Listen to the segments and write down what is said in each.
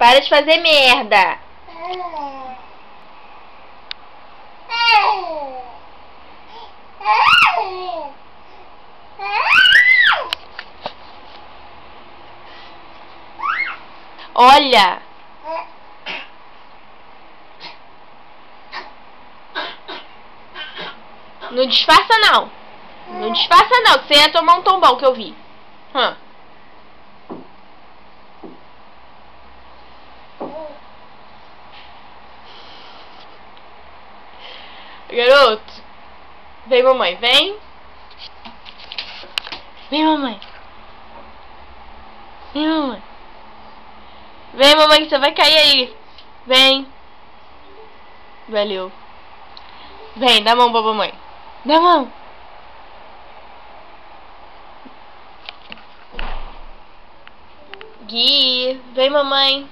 Para de fazer merda. Olha. Não disfarça não. Não disfarça não, que você ia tomar um tombão que eu vi. Garoto, vem mamãe, vem. Vem mamãe. Vem mamãe. Vem mamãe que você vai cair aí. Vem. Valeu. Vem, dá a mão pra mamãe. Dá a mão. Gui, vem mamãe.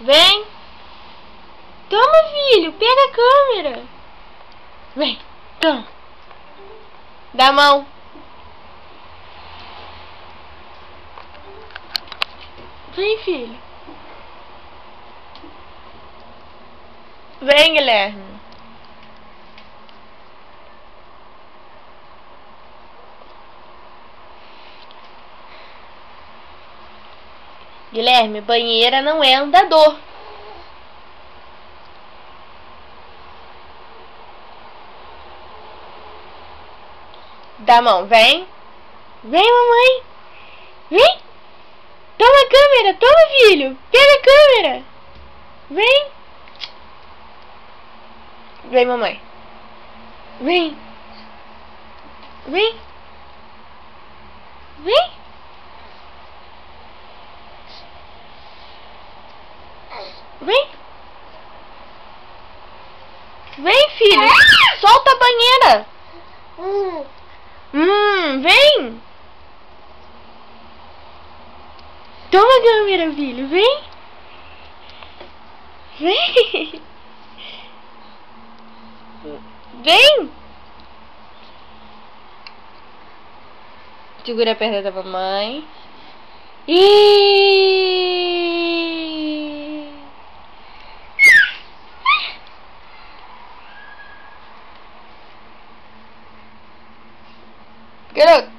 Vem. Toma, filho, pega a câmera. Vem, toma. Dá a mão. Vem, filho. Vem, Guilherme. Guilherme, banheira não é andador. Dá a mão, vem. Vem, mamãe. Vem. Toma a câmera, toma, filho. Pega a câmera. Vem. Vem, mamãe. Vem. Vem. Vem. Vem. Vem, filho. Solta a banheira. Vem. Toma a câmera, filho. Vem. Vem. Vem. Segura a perna da mamãe. Garoto.